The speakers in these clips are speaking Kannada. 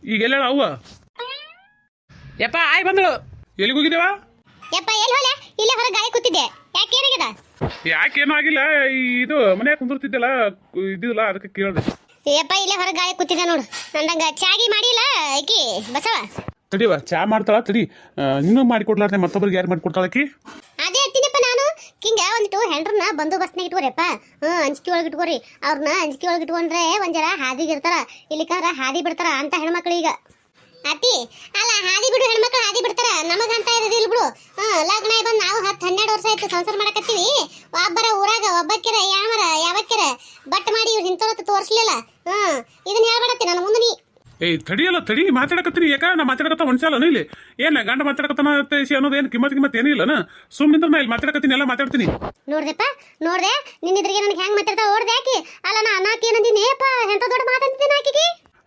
ಈಗ ಎಲ್ಲ ಅವ್ವ ಯಪ್ಪ ಆಯ್ ಬಂದಳು ಎಲ್ಲಿಗೆ ಹೋಗಿದ್ದೇವ ಯಪ್ಪ ಎಲ್ಲಿ ಹೋಲೆ ಇಲ್ಲೇ ಹೊರಗೆ ಗಾಳಿ ಕೂತಿದ್ದೆ ಯಾಕೆ ಏನಾಗಿದೆ ಯಾಕೇನೂ ಆಗಿಲ್ಲ ಇದು ಮನ್ಯಾಗ ಕುಂದಿರ್ತಿದ್ದಲ್ಲ ಇದ್ದಿಲ್ಲ ಅದಕ್ಕೆ ಕೇಳಿದೆ ಯಪ್ಪ ಇಲ್ಲೇ ಹೊರಗೆ ಗಾಳಿ ಕೂತಿದ್ದೆ ನೋಡು ನಂದಂಗ ಚಾಗಿ ಮಾಡಿಲ್ಲ ಆಕಿ ಬಸವ ತಡಿವ ಚಾ ಮಾಡ್ತಾಳ ತಡಿ ಇನ್ನೂ ಮಾಡಿಕೊಡ್ಲಾರ್ದೆ ಮತ್ತೊಬ್ಬರಿಗೆ ಯಾರು ಮಾಡಿಕೊಡ್ತಾಳಕಿ ಅದೇ ಹೇಳ್ತೀನಪ್ಪ ನಾನು ಹಿಂಗ ಒಂದಿಟ್ಟು ಹೆಂಡ್ರನ್ನ ಬಂದೋಬಸ್ನಾಗ ಇಟ್ಕೋರಿಯಪ್ಪ ಅಂಜಿಕೆ ಒಳಗೆ ಇಟ್ಕೋರಿ ಅವ್ರನ್ನ ಅಂಜಿಕೆ ಒಳಗೆ ಇಟ್ಕೊಂಡ್ರೆ ಒಂದ್ ಜರ ಹಾದಿಗೆ ಇರ್ತಾರ ಇಲ್ಲಿಕಂದ್ರ ಹಾದಿ ಬಿಡ್ತಾರ ಅಂತ ಹೆಣ್ಮಕ್ಳು ಈಗ ಅತ್ತಿ ಅಲ್ಲ ಹಾದಿ ಬಿಡು ಹೆಣ್ಮಕ್ಳು ಹಾದಿ ಬಿಡ್ತಾರ ನಮಗಂತ ಇರೋದಿಲ್ಲ ಬಿಡು ಲಗ್ನ ಬಂದು ನಾವು 10-12 ವರ್ಷ ಆಯ್ತು ಸಂಸಾರ ಮಾಡಕತ್ತೀವಿ ಒಬ್ಬರ ಊರಾಗ ಒಬ್ಬಕ್ಕಿರ ಯಾವಕ್ಕಿರ ಬಟ್ ಮಾಡಿ ಇವ್ರು ಇಂಥವತ್ತು ತೋರಿಸ್ಲಿಲ್ಲ ಇದನ್ನ ಹೇಳ್ಬೇಡತ್ತಿ ನನ್ನ ಮುಂದೆ ನೀ ಏಯ್ ತಡಿಯಲ್ಲ ತಡಿ ಮಾತಾಡಕತ್ತೀನಿ ಯಾಕ ನಾ ಮಾತಾಡಕತ್ತ ಮನುಷ್ಯಲ್ಲ ಇಲ್ಲಿ ಏನ ಗಂಡ ಮಾತಾಡಕತ್ತಾನ ಅನ್ನೋದು ಏನು ಕಿಮ್ಮತ್ ಏನಿಲ್ಲ ಸುಮ್ಮನಿಂದ್ರ ನಾ ಇಲ್ಲಿ ಮಾತಾಡಕತ್ತೀನಿ ಎಲ್ಲ ಮಾತಾಡ್ತೀನಿ ನೋಡ್ದೆಪ್ಪ ನೋಡ್ದೆ ನಿನ್ನಿದ್ರಿಗೆ ನನಗೆ ಹೆಂಗ್ ಮಾತಾಡ್ತಾ ಓಡ್ದೆ ಆಕಿ ಅಲ್ಲ ನಾ ಅನ್ನಾಕಿ ಏನಂದಿನಿ ಏಪ್ಪ ಎಂತ ದೊಡ್ಡ ಮಾತಾಡ್ತಿದ್ದೀನಿ ಆಕಿಗೆ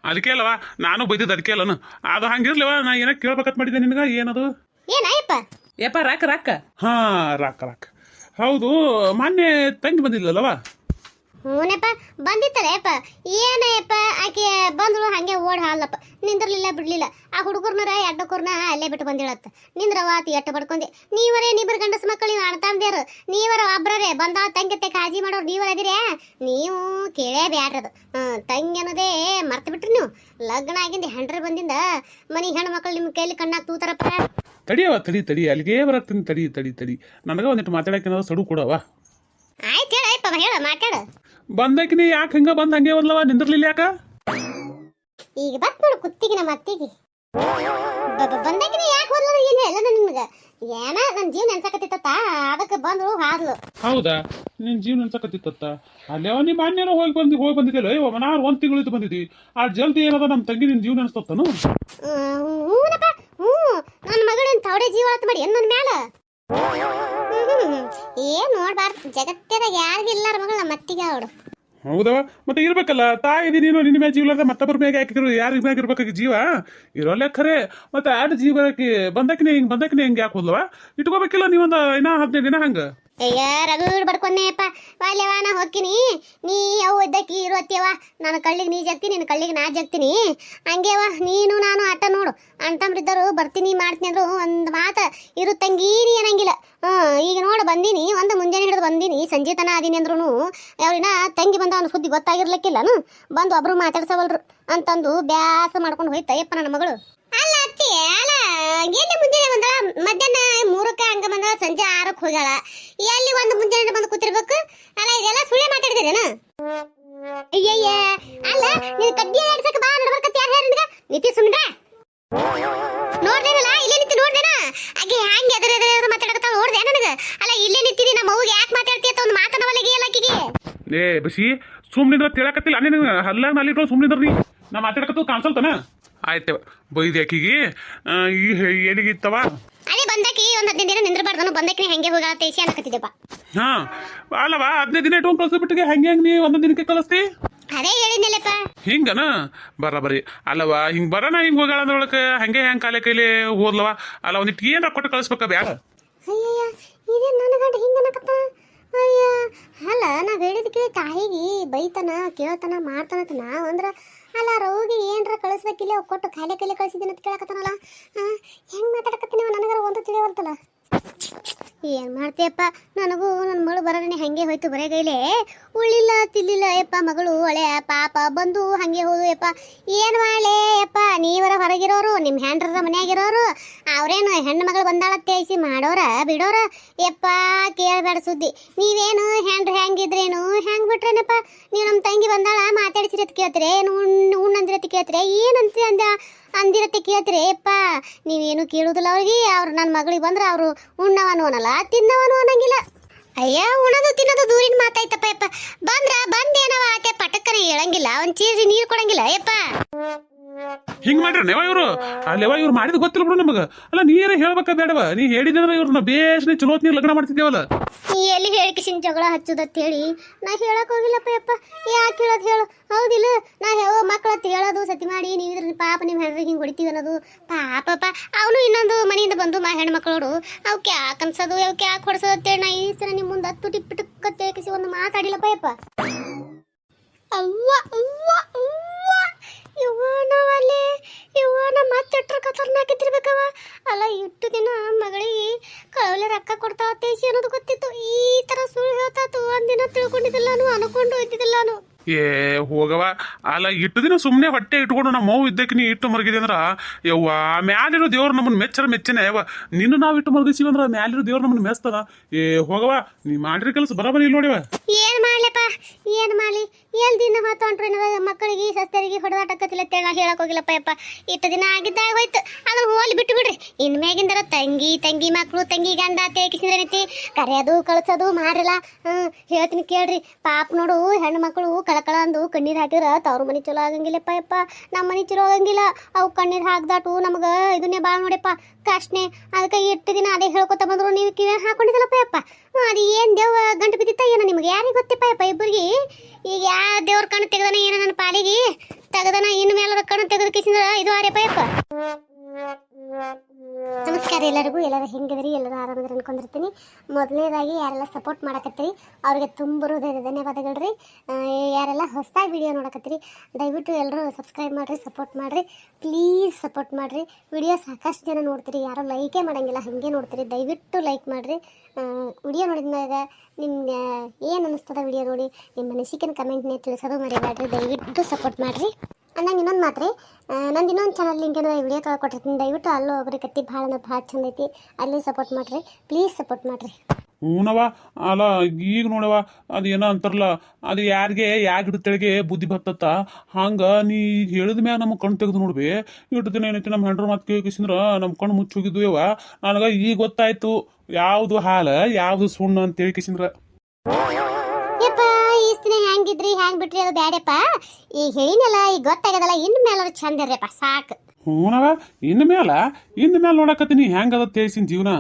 ಅದಕ್ಕೆ ಅಲ್ಲವಾ ನಾನು ಬೈದಿದ್ದು ಅದಕ್ಕೆ ಅಲ್ಲನು ಅದು ಹಂಗಿರ್ಲಿವ ನಾ ಏನ ಕೇಳ್ಬೇಕತ್ ಮಾಡಿದ್ದೆ ನಿನಗ ಏನದು ಏನಾಯಪ್ಪ ಯಪ್ಪ ರಾಕ ಹಾ ರಾಕ್ ಹೌದು ಮೊನ್ನೆ ತಂಗಿ ಬಂದಿಲ್ಲಲ್ಲವಾ ಹೂನಪ್ಪ ಬಂದಿತ್ತಲ್ಲಪ್ಪ ಏನಪ್ಪ ಆಕೆ ಬಂದಳು ಹಂಗೆ ಓಡ್ ಹಾಲಪ್ಪ ನಿಂದಿರ್ಲಿಲ್ಲ ಬಿಡ್ಲಿಲ್ಲ ಆ ಹುಡುಗರ್ನರ ಎಡ್ಡಕೂರ್ನ ಅಲ್ಲೇ ಬಿಟ್ಟು ಬಂದಿಳತ್ತ ನಿಂದ್ರವಾತಿ ಎಟ್ಟು ಬಡ್ಕೊಂಡೆ ನೀವರೇ ನಿಬ್ರು ಗಂಡಸ ಮಕ್ಕಳು ನೀವು ಅಣ್ತಾಂದೇರು ನೀವರ ಒಬ್ರರೇ ಬಂದ ತಂಗಿ ಕಾಳಜಿ ಮಾಡೋರು ನೀವರ ಅದಿರೇ ನೀವು ಕೇಳೇ ಬ್ಯಾಡ್ರದು ತಂಗಿ ಅನ್ನೋದೇ ಮರ್ತು ಬಿಟ್ರಿ ನೀವು ಲಗ್ನ ಆಗಿಂದ ಹೆಂಡ್ರ ಬಂದಿಂದ ಮನಿ ಹೆಣ್ಣು ಮಕ್ಕಳು ನಿಮ್ಮ ಕೈಲಿ ಕಣ್ಣಾಗ ತೂತಾರಪ್ಪ ತಡಿಯವ ತಡಿ ಅಲ್ಲಿಗೆ ಬರತ್ತೀನಿ ತಡಿ ನನಗ ಒಂದಿಟ್ಟು ಮಾತಾಡಕ್ಕೆ ಸಡು ಕೊಡವ ಆಯ್ತು ಹೇಳಪ್ಪ ಹೇಳ ಮಾತಾಡ ಬಂದಕಿನಿ ಯಾಕೆ ಹಂಗ ಬಂದ್ ಹಂಗೆ ಒಂದ್ಲವ ನಿಂದಿರ್ಲಿಲ್ಲ ಯಾಕ ಈಗ ಬತ್ ನೋಡು ಕುತ್ತಿಗೆ ನಮ್ಮ ಅತ್ತಿಗೆ ಬಂದಾಕಿನ ಯಾಕೆ ಹೋದ್ಲ ಏನು ಎಲ್ಲ ನಿಮ್ಗೆ ಏನ ನನ್ನ ಜೀವನ ನೆನ್ಸಕತ್ತಿತ್ತ ಅದಕ್ಕೆ ಬಂದಳು ಹಾದ್ಲು ಹೌದಾ ನಿನ್ ಜೀವನ ಅನ್ಸಕತ್ತಿತ್ತ ಅಲ್ಲೇ ನೀ ಮಾನ್ಯನ ಹೋಗಿ ಬಂದಿದ್ದಿಲ್ಲ ಇವ ಮನಾರ್ ಒಂದ್ ತಿಂಗಳಿದ್ದು ಬಂದಿದ್ದಿ ಆ ಜಲ್ದಿ ಏನದ ನಮ್ಮ ತಂಗಿ ನಿನ್ ಜೀವನ ಅನ್ಸ್ತತ್ತನು ಹೂನಪ್ಪ ನನ್ನ ಮಗಳೇನ್ ತವಡೆ ಜೀವ ಆತ್ ಮಾಡಿ ನನ್ನ ಮ್ಯಾಲ ಏನ್ ನೋಡ್ಬಾರ್ದು ಜಗತ್ತದಾಗ ಯಾರಿಗಿಲ್ಲಾರ ಮಗಳು ನಮ್ಮ ಅತ್ತಿಗೆ ಅವಳು ಹೌದವ ಮತ್ತೆ ಇರ್ಬೇಕಲ್ಲ ತಾಯಿ ನೀನು ನಿನ್ನ ಮ್ಯಾಗ ಜೀವ ಮತ್ತೊಬ್ಬರ ಮ್ಯಾಗ ಹಾಕಿದ್ರು ಯಾರ ಮ್ಯಾಗ ಇರ್ಬೇಕಾಗಿ ಜೀವ ಇರೋಲ್ಲ ಖರೆ ಮತ್ತೆ ಆಡ ಜೀವಕ್ಕೆ ಬಂದಕಿನೇ ಹಿಂಗೆ ಯಾಕೆ ಹೋದ್ಲವ ಇಟ್ಕೋಬೇಕಿಲ್ಲ ನೀವೊಂದು ಇನ್ನ 15 ದಿನ ಹಂಗ ಅಯ್ಯ ರಗಡ್ ಬಡ್ಕೊಂಡೆಯಪ್ಪ ವಾಲ್ಯವ ನಾ ಹೋಗ್ತೀನಿ ನೀ ಅವು ಇದ್ದಕ್ಕಿ ಇರುವತ್ತಿಯವ ನಾನು ಕಳ್ಳಿಗೆ ನೀ ಜಗ್ತೀನಿ ನಿನ್ನ ಕಳ್ಳಿಗೆ ನಾ ಜಗ್ತೀನಿ ಹಂಗೇವ ನೀನು ನಾನು ಆಟ ನೋಡು ಅಣ್ತಂಬ್ರಿದ್ದರು ಬರ್ತೀನಿ ಮಾಡ್ತೀನಿ ಅಂದ್ರು ಒಂದು ಮಾತು ಇರು ತಂಗಿ ನೀ ಏನಂಗಿಲ್ಲ ಈಗ ನೋಡು ಬಂದೀನಿ ಒಂದು ಮುಂಜಾನೆ ಹಿಡಿದು ಬಂದೀನಿ ಸಂಜೆ ತನ ಅದೀನಿ ಅಂದ್ರೂ ಅವ್ರಿನ ತಂಗಿ ಬಂದ ಅವ್ನ ಸುದ್ದಿ ಗೊತ್ತಾಗಿರ್ಲಿಕ್ಕಿಲ್ಲನು ಬಂದು ಒಬ್ರು ಮಾತಾಡ್ಸವಲ್ರು ಅಂತಂದು ಬ್ಯಾಸ ಮಾಡ್ಕೊಂಡು ಹೋಯ್ತಯ್ಯಪ್ಪ ನನ್ನ ಮಗಳು ಅಲ್ಲ ಅತ್ತಿ ಅಲ್ಲ ಎಲ್ಲಿ ಮುಂಜಾನೆ ಬಂದಳ ಮಧ್ಯಾಹ್ನ 3ಕ್ಕೆ ಹಂಗ ಬಂದಳ ಸಂಜೆ 6ಕ್ಕೆ ಹೋಗ್ಯಾಳ ಎಲ್ಲಿ ಒಂದು ಮುಂಜಾನೆ ಬಂದು ಕೂತಿರ್ಬೇಕು ಅಲ್ಲ ಇದೆಲ್ಲ ಸುಳ್ಳೆ ಮಾತಾಡ್ತಿದ್ದೇನ ಅಯ್ಯಯ್ಯ ಅಲ್ಲ ನೀನು ಕಡ್ಡಿ ಆಡ್ಸಕ್ಕೆ ಬಾ ನಡ್ಬರ್ಕತ್ ಯಾರು ಹೇಳಿ ನಿನಗ ನಿತಿ ಸುಮ್ನೆ ನೋಡ್ದೇನಲ್ಲ ಇಲ್ಲೇ ನಿಂತು ನೋಡ್ದೇನ ಆಕೆ ಹ್ಯಾಂಗೆ ಎದುರು ಮಾತಾಡಕತ್ತಾಳ ನೋಡ್ದೆ ನನಗ ಅಲ್ಲ ಇಲ್ಲೇ ನಿಂತಿದಿ ನಮ್ಮ ಅವ್ಗೆ ಯಾಕೆ ಮಾತಾಡ್ತೀಯ ಅಂತ ಒಂದು ಮಾತನವಲ್ಲಿಗೆ ಎಲ್ಲ ಆಕಿಗೆ ಏ ಬಸಿ ಸುಮ್ಮನಿದ್ರ ತಿಳಕತ್ತಿಲ್ಲ ನೀನು ಹಲ್ಲಾಗ ನಲ್ಲಿ ಸುಮ್ಮನಿದ್ರ ನೀ ನಾ ಮಾತಾಡಕತ್ತು ಕಾಣಿಸಲ್ತಾನ ಆಯ್ತವ ಬೈದಿ ಆಕಿಗೆ ಈ ಎಲ್ಲಿಗಿತ್ತವ ಅದೇ ಬಂದಾಕಿ ಒಂದು 15 ದಿನ ನಿಂದ್ರಬಾರ್ದನು ಬಂದಾಕಿ ಹೆಂಗೆ ಹೋಗಾಳ ತೇಸಿ ಅನ್ನಕತ್ತಿದ್ದೆಪ್ಪ ಹಾ ಅಲ್ಲವಾ 15 ದಿನ ಇಟ್ಕೊಂಡು ಕಳ್ಸಿಬಿಟ್ಟಿಗೆ ಹೆಂಗೆ ನೀ ಒಂದೊಂದು ದಿನಕ್ಕೆ ಕಳಿಸ್ತಿ ಅದೇ ಹೇಳಿದ್ನಲ್ಲಪ್ಪ ಹಿಂಗನ ಬರೀ ಅಲ್ಲವಾ ಹಿಂಗ್ ಬರೋಣ ಹಿಂಗ್ ಹೋಗಾಳ ಅಂದ್ರೊಳಕ ಹಂಗೆ ಹೆಂಗ್ ಕೈಲಿ ಹೋದ್ಲವ ಅಲ್ಲ ಒಂದಿಟ್ಟು ಏನಾರ ಕೊಟ್ಟು ಕಳಿಸ್ಬೇಕ ಬ್ಯಾಡ ಅಯ್ಯಯ್ಯ ಇದೇ ನನ್ನ ಗಂಡ ಹಿಂಗನಕತ್ತ ಅಯ್ಯ ಅಲ್ಲ ನಾವ್ ಹೇಳಿದಕ್ಕೆ ತಾಯಿಗೆ ಬೈತನ ಕೇಳ್ತಾನ ಮಾಡ್ತಾನಂತ ನಾವ್ ಅಂದ್ರ ಅಲ್ಲ ರೋಗಿ ಏನ್ರ ಕಳಿಸ್ಬೇಕಿಲ್ಲ ಕೊಟ್ಟು ಖಾಲಿ ಕೈಲಿ ಕಳಿಸಿದ್ದೀನಿ ಅಂತ ಕೇಳಕತ್ತಾನಲ್ಲ ಹೆಂಗ್ ಮಾತಾಡಕತ್ತೀನಿ ನನಗರ ಒಂದು ತಿಳಿಯವಲ್ತಲ್ಲ ಏನ್ ಮಾಡ್ತೀಯಪ್ಪ ನನಗೂ ನನ್ನ ಮಗಳು ಬರೋಣೆ ಹಂಗೆ ಹೋಯ್ತು ಬರೇಗೈಲೆ ಉಳ್ಳಿಲ್ಲ ತಿಲ್ಲಿಲ್ಲ ಯಪ್ಪ ಮಗಳು ಒಳ್ಳೆ ಪಾಪ ಬಂದು ಹಂಗೆ ಹೋದು ಯಪ್ಪ ಏನು ಮಾಡಲೇ ಯಪ್ಪ ನೀವರ ಹೊರಗಿರೋರು ನಿಮ್ಮ ಹೆಂಡ್ರ ಮನ್ಯಾಗಿರೋರು ಅವ್ರೇನು ಹೆಣ್ಣು ಮಗಳು ಬಂದಾಳ ತೇಯಿಸಿ ಮಾಡೋರ ಬಿಡೋರ ಯಪ್ಪ ಕೇಳಬೇಡ ಸುದ್ದಿ ನೀವೇನು ಹೆಂಡ್ರು ಹೆಂಗಿದ್ರೇನು ಹೆಂಗೆ ಬಿಟ್ರೇನಪ್ಪ ನೀವು ನಮ್ಮ ತಂಗಿ ಬಂದಾಳ ಮಾತಾಡಿಸಿರತ್ ಕೇಳ್ತೀರಿ ಏನು ಉಣ್ಣಂದಿರತ್ತೆ ಕೇಳ್ತೀರಿ ಏನಂತ ಅಂದಿರತ್ತೆ ಕೇಳ್ತೀರಿ ಯಪ್ಪ ನೀವೇನು ಕೇಳುದಿಲ್ಲ ಅವ್ರಿಗೆ ಅವ್ರು ನನ್ನ ಮಗಳಿಗೆ ಬಂದ್ರೆ ಅವರು ಉಣ್ಣವನು ಅನ್ನಲ್ಲ ತಿನ್ನವನು ಅನ್ನಂಗಿಲ್ಲ ಅಯ್ಯ ಉಣದು ತಿನ್ನೋದು ದೂರಿನ ಮಾತಾಯ್ತಪ್ಪ ಯಪ್ಪ ಬಂದೇನವ ಆತೆ ಪಟಕ್ಕನೆ ಹೇಳಂಗಿಲ್ಲ ಒಂದು ಚೀರಿ ನೀರು ಕೊಡಂಗಿಲ್ಲ ಯಪ್ಪ ಹಿಂಗ್ ಮಾಡ್ರ ನೆವ ಇವ್ರು ಅಲ್ಲೆವ ಇವ್ರು ಮಾಡಿದ್ ಗೊತ್ತಿಲ್ಲ ಬಿಡು ನಮಗ ಅಲ್ಲ ನೀರೇ ಹೇಳ್ಬೇಕ ಬೇಡವ ನೀ ಹೇಳಿದ್ರೆ ಇವ್ರನ್ನ ಬೇಸ್ನೆ ಚಲೋ ನೀರು ಲಗ್ನ ಮಾಡ್ತಿದ್ದೇವಲ್ಲ ಎಲ್ಲಿ ಹೇಳಿಕಿಸಿನ ಜಗಳ ಹಚ್ಚುದತ್ ಹೇಳಿ ನಾ ಹೇಳಕ್ ಹೋಗಿಲ್ಲಪ್ಪ ಯಪ್ಪ ಯಾಕೆ ಹೇಳೋದು ಹೇಳು ಹೌದಿಲ್ಲ ನಾ ಮಕ್ಕಳ ಹೇಳೋದು ಸತಿ ಮಾಡಿ ನೀವು ಇದ್ರ ಪಾಪ ನಿಮ್ಮ ಹೆಣ್ರಿಗೆ ಹಿಂಗೆ ಹೊಡಿತೀವಿ ಅನ್ನೋದು ಪಾಪಪ್ಪ ಅವನು ಇನ್ನೊಂದು ಮನೆಯಿಂದ ಬಂದು ಹೆಣ್ಣು ಮಕ್ಕಳೋಡು ಅವಕ್ಕೆ ಯಾಕೆ ಅನ್ಸೋದು ಅವಕ್ಕೆ ಯಾಕೆ ಹೊಡ್ಸೋದು ಅಂತೇಳಿ ನಾ ಈ ಸಲ ನಿಮ್ಮ ಮುಂದೆ ಹತ್ತು ಟಿಪ್ಪಿಟಕ್ಕತ್ತೇಕಿಸಿ ಒಂದು ಮಾತಾಡಿಲ್ಲಪ್ಪ ಯಪ್ಪ ಅವ್ವ ಅವ್ವ ಅವ್ವ ಇವನವಲ್ಲೇ ಅಲ್ಲ ಇಟ್ಟು ದಿನ ಮಗಳಿಗೆ ಕಳವಲೆ ರೊಕ್ಕ ಕೊಡ್ತಾಳ ತೇಸಿ ಅನ್ನೋದು ಗೊತ್ತಿತ್ತು. ಈ ತರ ಸುಳ್ಳು ಹೇಳ್ತಾತು ಒಂದಿನ ತಿಳ್ಕೊಂಡಿದ್ದಿಲ್ಲ ನಾನು, ಅನ್ಕೊಂಡು ಹೋಯ್ತಿದ್ದಿಲ್ಲ ನಾನು. ಏ ಹೋಗವ, ಅಲ್ಲ ಇಟ್ಟು ದಿನ ಸುಮ್ಮನೆ ಹೊಟ್ಟೆ ಇಟ್ಕೊಂಡು ನಮ್ಮ ಮಗು ಇದ್ದಕ್ಕೆ ನೀ ಇಟ್ಟು ಮರಗಿದೆ ಅಂದ್ರ ಯವ್ವ ಮ್ಯಾಲಿರೋ ದೇವ್ರು ನಮ್ಮನ್ನ ಮೆಚ್ಚನೆ ಯವ್ವ. ನಿನ್ನ ನಾವು ಇಟ್ಟು ಮರಗಿಸಿವಿ ಅಂದ್ರ ಮ್ಯಾಲಿರೋ ದೇವ್ರು ನಮ್ಮನ್ನ ಮೆಚ್ತದ. ಏ ಹೋಗವ, ನೀ ಮಾಡಿರೋ ಕೆಲಸ ಬರಬರಿ ಇಲ್ಲ ನೋಡಿವ. ಏನ್ ಮಾಡ್ಲಪ್ಪ, ಏನ್ ಮಾಡ್ಲಿ, ಎಲ್ ದಿನ ಹೊತ್ತೊಂಟ್ರೆ ಮಕ್ಕಳಿಗೆ ಸಸ್ತರಿಗೆ ಹೊಡೆದಾಟಕತ್ತಿಲ್ಲ ಅಂತೇಳಿ ನಾ ಹೇಳಕ್ ಹೋಗಿಲ್ಲಪ್ಪ ಯಪ್ಪ. ಇಟ್ಟು ದಿನ ಆಗಿದ್ದಾಗ ಹೋಯ್ತು, ಅದನ್ನ ಹೋಲಿ ಬಿಟ್ಟು ಬಿಡ್ರಿ. ಇನ್ ಮ್ಯಾಗಿಂದರ ತಂಗಿ ಮಕ್ಕಳು ತಂಗಿ ಗಂಡ ತೇಕಿಸಿದ ರೀತಿ ಕರೆಯೋದು ಕಳ್ಸೋದು ಮಾಡಿಲ್ಲ. ಹೇಳ್ತೀನಿ ಕೇಳ್ರಿ, ಪಾಪ ನೋಡು ಹೆಣ್ಣು ಮಕ್ಕಳು ಕಳಕಳ ಅಂದು ಕಣ್ಣೀರ್ ಹಾಕಿದ್ರ ತವ್ರ ಮನಿ ಚಲೋ ಆಗಂಗಿಲ್ಲಪ್ಪ ಯಪ್ಪ. ನಮ್ಮ ಮನಿ ಚಲೋ ಆಗಂಗಿಲ್ಲ. ಅವು ಕಣ್ಣೀರ್ ಹಾಕ್ದಾಟು ನಮಗ ಇದನ್ನೇ ಬಾಳ ನೋಡಪ್ಪ ಕಷ್ಟನೇ. ಅದಕ್ಕೆ ಇಟ್ಟು ದಿನ ಅದೇ ಹೇಳ್ಕೊತ ಬಂದ್ರು ನೀವು ಕಿವಿ ಹಾಕೊಂಡಿದ್ದಲ್ಲಪ್ಪ ಯಪ್ಪ. ಅದು ಏನ್ ದೇವ್ ಗಂಟು ಬಿದ್ದಿತ್ತ ಏನೋ ನಿಮ್ಗೆ ಯಾರಿಗೆ ಗೊತ್ತಪ್ಪ ಯಪ್ಪ ಇಬ್ಬರಿಗೆ. ಈಗ ಯಾವ ದೇವ್ರ ಕಣ್ಣು ತೆಗ್ದಾನ ಏನೋ ನನ್ನ ಪಾಲಿಗೆ ತೆಗ್ದಾನ, ಇನ್ನು ಮೇಲೆ ಕಣ್ಣು ತೆಗೆದು ಕಿಸಿದ್ರ ಇದು ಆರ್ಯಪ್ಪ ಯಪ್ಪ. ನಮಸ್ಕಾರ ಎಲ್ಲರಿಗೂ. ಎಲ್ಲರೂ ಹೆಂಗಿದ್ರಿ? ಎಲ್ಲರೂ ಆರಾಮದ್ರಿ ಅನ್ಕೊಂಡಿರ್ತೀನಿ. ಮೊದಲನೇದಾಗಿ ಯಾರೆಲ್ಲ ಸಪೋರ್ಟ್ ಮಾಡಕತ್ತೀರಿ ಅವ್ರಿಗೆ ತುಂಬ ಧನ್ಯವಾದಗಳು ರೀ. ಯಾರೆಲ್ಲ ಹೊಸದಾಗಿ ವಿಡಿಯೋ ನೋಡಕತ್ತೀರಿ ದಯವಿಟ್ಟು ಎಲ್ಲರೂ ಸಬ್ಸ್ಕ್ರೈಬ್ ಮಾಡಿರಿ, ಸಪೋರ್ಟ್ ಮಾಡಿರಿ, ಪ್ಲೀಸ್ ಸಪೋರ್ಟ್ ಮಾಡಿರಿ. ವಿಡಿಯೋ ಸಾಕಷ್ಟು ಜನ ನೋಡ್ತೀರಿ, ಯಾರೋ ಲೈಕೇ ಮಾಡಂಗಿಲ್ಲ, ಹಾಗೆ ನೋಡ್ತೀರಿ. ದಯವಿಟ್ಟು ಲೈಕ್ ಮಾಡಿರಿ. ವಿಡಿಯೋ ನೋಡಿದ್ಮ್ಯಾಗ ನಿಮ್ಗೆ ಏನು ಅನ್ನಿಸ್ತದ ವಿಡಿಯೋ ನೋಡಿ ನಿಮ್ಮ ಮನಸ್ಸಿನ ಕಮೆಂಟ್ನೇ ತಿಳಿಸೋದು ಮರಿಬೇಡ್ರಿ. ದಯವಿಟ್ಟು ಸಪೋರ್ಟ್ ಮಾಡಿರಿ. ಅಂದಂಗೆ ಇನ್ನೊಂದು ಮಾತ್ರಿ, ನಂದು ಇನ್ನೊಂದು ಚಾನಲ್ ಲಿಂಕ್ ವಿಡಿಯೋ ಕೊಟ್ಟಿರ್ತೀನಿ, ದಯವಿಟ್ಟು ಅಲ್ಲೂ ಹೋಗ್ರಿ. ಕತ್ತಿ ಭಾಳ ಅಂದ್ರೆ ಭಾಳ ಚಂದ ಐತಿ, ಅಲ್ಲಿ ಸಪೋರ್ಟ್ ಮಾಡಿರಿ, ಪ್ಲೀಸ್ ಸಪೋರ್ಟ್ ಮಾಡಿರಿ. ಹೂನವ, ಅಲ್ಲ ಈಗ ನೋಡವ ಅದು ಏನೋ ಅಂತಾರಲ್ಲ, ಅದು ಯಾರಿಗೆ ಗಿಡತೆಳಿಗೆ ಬುದ್ಧಿ ಬರ್ತತ್ತ ಹಂಗ ನೀ ಹೇಳಿದ ಮ್ಯಾಗ ನಮ್ಮ ಕಣ್ಣು ತೆಗೆದು ನೋಡ್ಬಿ. ಇಟ್ಟು ದಿನ ಏನೈತಿ ನಮ್ಮ ಹೆಂಡ್ರ ಮಾತು ಕೇಳಿಸಿದ್ರ ನಮ್ಮ ಕಣ್ಣು ಮುಚ್ಚಿ ಹೋಗಿದ್ವು ಯವ. ನನಗೆ ಈಗ ಗೊತ್ತಾಯ್ತು ಯಾವುದು ಹಾಲು ಯಾವುದು ಸುಣ್ಣ ಅಂತ ಹೇಳಿಕಿಸಿದ್ರ. ಯಪ್ಪ ಈಸ್ತಿನ ಹೆಂಗಿದ್ರಿ ಹೆಂಗ್ ಬಿಟ್ರಿ ಅದು ಬ್ಯಾಡಪ್ಪ. ಈಗ ಹೇಳಿನಲ್ಲ, ಈಗ ಗೊತ್ತಾಗದಲ್ಲ, ಇನ್ನು ಮೇಲೆ ಚಂದ ಇರ್ರಪ್ಪ ಸಾಕು. ಹೂನವ, ಇನ್ನು ಮೇಲೆ ನೋಡಕತ್ತೀನಿ ಹೆಂಗದ ತೇಸಿನ ಜೀವನ.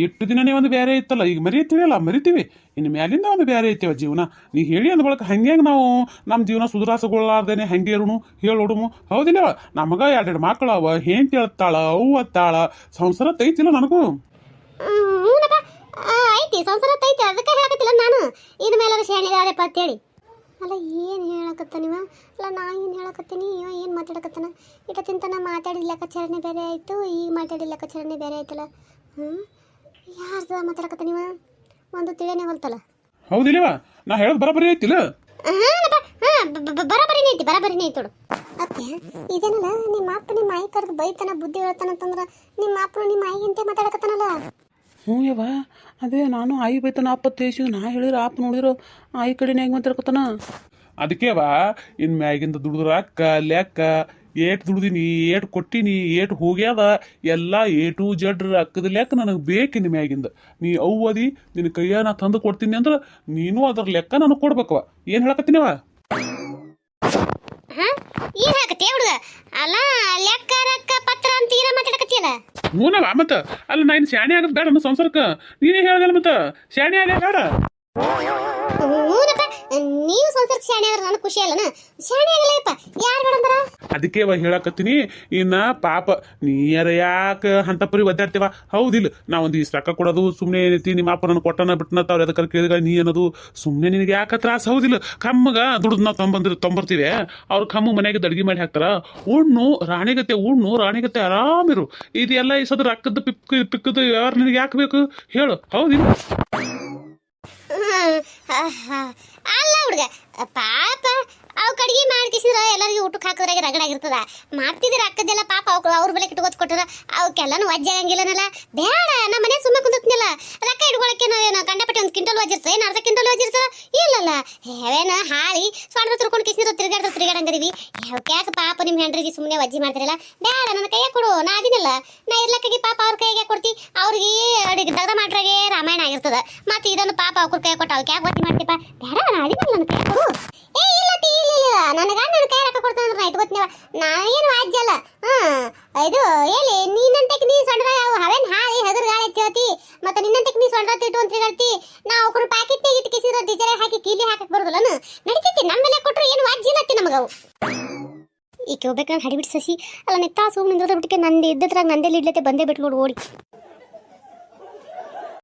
ಇಟ್ಟು ದಿನನೇ ಒಂದು ಬೇರೆ ಇತ್ತಲ್ಲ, ಈಗ ಮರಿತೀವಲ್ಲ ಮರಿತೀವಿ, ಇನ್ನು ಮ್ಯಾಲಿಂದ ಒಂದು ಬೇರೆ ಐತಿವ ಜೀವನ. ನೀ ಹೇಳಿ ಅಂದ ಬಳಕ ಹಂಗೆ ನಾವು ನಮ್ಮ ಜೀವನ ಸುಧಾರಿಸಗೊಳ್ಳಾರ್ದೇನೆ ಹಂಗೆ ಇರೋನು ಹೇಳೋಡುನು. ಹೌದಿಲ್ಲವ, ನಮಗ ಎರಡೆರಡು ಮಕ್ಕಳು ಅವ, ಹೆಂಡತಿ ಅತ್ತಾಳ, ಅವು ಅತ್ತಾಳ, ಸಂಸಾರ ತೈತಿಲ್ಲ ನನಗೂ. ಐತಿ ಸಂಸಾರ ಐತಿ, ಅದಕ್ಕೆ ಹೇಳಕತ್ತಿಲ್ಲ ನಾನು ಇನ್ನು ಮೇಲೆ ಶಾಣಿದಾರಪ್ಪ ಅಂತೇಳಿ. ಅಲ್ಲ ಏನು ಹೇಳಕತ್ತ ನೀವ? ಅಲ್ಲ ನಾ ಏನು ಹೇಳಕತ್ತೀನಿ, ಇವ ಏನು ಮಾತಾಡಕತ್ತಾನ? ಇಟ ತಿಂತನ ಮಾತಾಡಿದ ಲೆಕ್ಕಾಚಾರಣೆ ಬೇರೆ ಆಯಿತು, ಈಗ ಮಾತಾಡಿದ ಲೆಕ್ಕಾಚಾರಣೆ ಬೇರೆ ಆಯ್ತಲ್ಲ. ಯಾರ್ದ ಮಾತಾಡಕತ್ತ ನೀವ? ಒಂದು ತಿಳಿಯನೇ ಹೊಲ್ತಲ್ಲ. ಹೌದಿಲ್ಲವ, ನಾ ಹೇಳೋದು ಬರಬರಿ ಐತಿಲ್ಲ. ಬರಬರಿನೇ ಐತಿ ನೋಡು. ಅತ್ತೆ ಇದೇನಲ್ಲ, ನಿಮ್ಮ ಅಪ್ಪ ನಿಮ್ಮ ಮಾಯಿ ಕರೆದು ಬೈತಾನ ಬುದ್ಧಿ ಹೇಳ್ತಾನಂತಂದ್ರ ನಿಮ್ಮ ಅಪ್ಪನ ನಿಮ್ಮ ಮಾಯಿಗಿಂತೆ ಮಾತಾಡಕತ್ತಾನಲ್ಲ. ಹ್ಞೂ ಯವ್ವ, ಅದೇ ನಾನು ಆಯಿ ಬೈತಾನ ಅಪ್ಪ ತೇಸಿದ್ ನಾ ಹೇಳಿದ್ರೆ ಆಪ್ ನೋಡಿದ್ರು ಆಯಿ ಕಡೆನೇ ಹೆಂಗೆ ಮಾತಾಡ್ಕೊತಾನ. ಅದಕ್ಕೆವ ಇನ್ ಮ್ಯಾಗಿಂದ ದುಡಿದ್ರ ಅಕ್ಕ ಲೆಕ್ಕ ಏಟ್ ದುಡ್ದಿನಿ, ಏಟ್ ಕೊಟ್ಟಿನಿ, ಏಟ್ ಹೋಗ್ಯಾದ ಎಲ್ಲ A to Z ಅಕ್ಕದ ಲೆಕ್ಕ ನನಗೆ ಬೇಕಿನ ಮ್ಯಾಗಿಂದ. ನೀ ಅವ್ವದಿ ನಿನ್ನ ಕೈಯ ನಾ ತಂದು ಕೊಡ್ತೀನಿ ಅಂದ್ರೆ ನೀನು ಅದರ ಲೆಕ್ಕ ನನಗೆ ಕೊಡ್ಬೇಕವ. ಏನು ಹೇಳಕತ್ತೀನಿವ? ಏನು ಹೇಳಕತ್ತಿ ಹುಡುಗ? ಅಲ್ಲ ಲೆಕ್ಕ ರೊಕ್ಕ ಪತ್ರ ಅಂತ ಏನ ಮಾತಾಡಕತ್ತಿಯಲ್ಲ? ಹೂನವ, ಮತ್ತೆ ಅಲ್ಲ ನಾ ಇನ್ನು ಶಾಣೆ ಆಗೋದು ಬೇಡ ನನ್ನ ಸಂಸಾರಕ್ಕೆ. ನೀನೇ ಹೇಳ್ದಲ್ಲ ಮತ್ತೆ ಶಾಣೆ ಆಗೇ ಬೇಡ. ಹೂನಪ್ಪ, ನೀವು ಸಂಸಾರಕ್ಕೆ ಶಾಣೆ ಆದ್ರೆ ನನಗೆ ಖುಷಿ ಅಲ್ಲನ? ಶಾಣೆ ಆಗಲ್ಲಪ್ಪ, ಯಾರು ಬೇಡಂದ್ರ? ಅದಕ್ಕೆ ಹೇಳಕತ್ತೀನಿ. ಇನ್ನ ಪಾಪ ನೀರ ಯಾಕೆ ಅಂತ ಪರಿ ಒದ್ದಾಡ್ತೇವ? ಹೌದಿಲ್ಲ, ನಾ ಒಂದು ಇಷ್ಟು ರೊಕ್ಕ ಕೊಡೋದು ಸುಮ್ಮನೆ ಏನೈತಿ, ನಿಮ್ಮ ಅಪ್ಪ ನನ್ನ ಕೊಟ್ಟನ ಬಿಟ್ಟನ ಅವ್ರು ಅದಕ್ಕೆ ಕೇಳಿದಾಗ ನೀ ಅನ್ನೋದು ಸುಮ್ಮನೆ ನಿನಗೆ ಯಾಕೆ ತ್ರಾಸ? ಹೌದಿಲ್ಲ, ಕಮ್ಮಗ ದುಡ್ದು ನಾವು ತೊಂಬರ್ತೀವಿ, ಅವ್ರು ಕಮ್ಮ ಮನೆಗೆ ಅಡ್ಗೆ ಮಾಡಿ ಹಾಕ್ತಾರ. ಉಣ್ಣು ರಾಣಿಗತ್ತೆ ಆರಾಮಿರು. ಇದೆಲ್ಲ ಇಸೋದು ರೊಕ್ಕದ ಪಿಕ್ಕದ ಯಾರು ನಿನಗೆ ಯಾಕೆ ಬೇಕು ಹೇಳು? ಹೌದಿಲ್ಲ. ಅಲ್ಲ ಹುಡುಗ ಪಾಪ ಅವು ಕಡಿಗೆ ಮಾಡ್ಕಿಸಿದ್ರ ಎಲ್ಲರಿಗೂ ಊಟಕ್ಕೆ ಹಾಕೋದ್ರಾಗ ರಗಡಾಗಿರ್ತದ. ಮಾಡ್ತಿದ್ದೀರ ಅಕ್ಕದೆಲ್ಲ ಪಾಪ ಅವ್ರ ಬೆಲೆ ಕಿಟ್ಕೋತ್ ಕೊಟ್ಟರ ಅವಕ್ಕೆಲ್ಲಾನು ವಜ್ಜೆ ಆಗಂಗಿಲ್ಲನಲ್ಲ. ಬೇಡ, ನಮ್ಮ ಮನೆ ಸುಮ್ಮನೆ ಕುಂದಿರ್ತೀನಲ್ಲ, ರೊಕ್ಕ ಇಟ್ಕೊಳಕ್ಕೆ ಏನೋ ಕಂಡಪಟ್ಟೆ ಒಂದು ಕ್ವಿಂಟಲ್ ವಜ್ಜಿರ್ತದೆ, ಏನು ಅರ್ಧ ಕ್ವಿಂಟಲ್ ವಜ್ಜಿರ್ತಾರ? ಇಲ್ಲಲ್ಲ, ಹೇವೇನ ಹಾಳಿ ಸ್ವಂತ ತಿರ್ಕೊಂಡು ಕಿಸಿದ್ರು ತಿರ್ಗಾಡಂಗದೀವಿ. ಯಾಕೆ ಪಾಪ ನಿಮ್ಮ ಹೆಂಡ್ರಿಗೆ ಸುಮ್ಮನೆ ವಜ್ಜಿ ಮಾಡ್ತಿರಲ್ಲ? ಬೇಡ, ನನ್ನ ಕೈಯಾಗ ಕೊಡು, ನಾ ಅದಿನಲ್ಲ, ನಾ ಇರ್ಲಕ್ಕಾಗಿ ಪಾಪ ಅವ್ರ ಕೈಗೆ ಕೊಡ್ತಿ. ಅವ್ರಿಗೆ ಅಡಿಗೆ ದಗದ ಮಾಡ್ರಾಗೆ ರಾಮಾಯಣ ಆಗಿರ್ತದ. ಮತ್ತೆ ಇದನ್ನು ಪಾಪ ಅವ್ರ ಕೈ ಕೊಟ್ಟು ಅವ್ಕೆ ಯಾಕೆ ವಜ್ಜಿ ಮಾಡ್ತೀಪ? ಬೇಡ, ನಾ ಅದಿನಲ್ಲ, ನನ್ನ ಕೈ ಕೊಡು. ಏ ಇಲ್ಲ ನನಗ ನನ್ನ ಕೈ ರೊಕ್ಕ ಕೊಡ್ತಾನ ನಾ ಇಟ್ಕೋತೀನವ, ನಾ ಏನು ವಾಜ್ಯ ಅಲ್ಲ. ಇದು ಹೇಳಿ ನೀನಂತಕ್ಕೆ ನೀ ಸೊಂಡ್ರ ಹವೇನ್ ಹಾಳಿ ಹಗರ್ ಗಾಳಿ ಎತ್ತಿ ಮತ್ತೆ ನಿನ್ನಂತಕ್ಕೆ ನೀ ಸೊಂಡ್ರ ತಿಟ್ಟು ಅಂತ ತಿರ್ಗಾಡ್ತಿ. ನಾವು ಅವ್ರ ಪ್ಯಾಕೆಟ್ನಾಗ ಇಟ್ಟು ಕಿಸಿದ್ರ ಟೀಚರ್ ಹಾಕಿ ಕೀಲಿ ಹಾಕಕ್ ಬರೋದಿಲ್ಲನು? ನಡಿತೈತಿ, ನಮ್ಮ ಮೇಲೆ ಕೊಟ್ಟರು ಏನು ವಾಜ್ಯ ಇಲ್ಲತ್ತಿ ನಮಗವು. ಈಗ ಹೋಗ್ಬೇಕು ನಾನು ಹಡಿಬಿಟ್ಟು ಸಸಿ ಅಲ್ಲ ನೆತ್ತಾ ಸುಮ್ಮನೆ ನಿಂದ್ರದ ಬಿಟ್ಟಿಗೆ ನಂದು ಇದ್ದದ್ರಾಗ ನಂದೆಲ್ಲಿ ಇಡ್ಲತ್ತೆ ಬಂದೇ ಬಿಟ್ಟು ನೋಡಿ ಓಡಿ.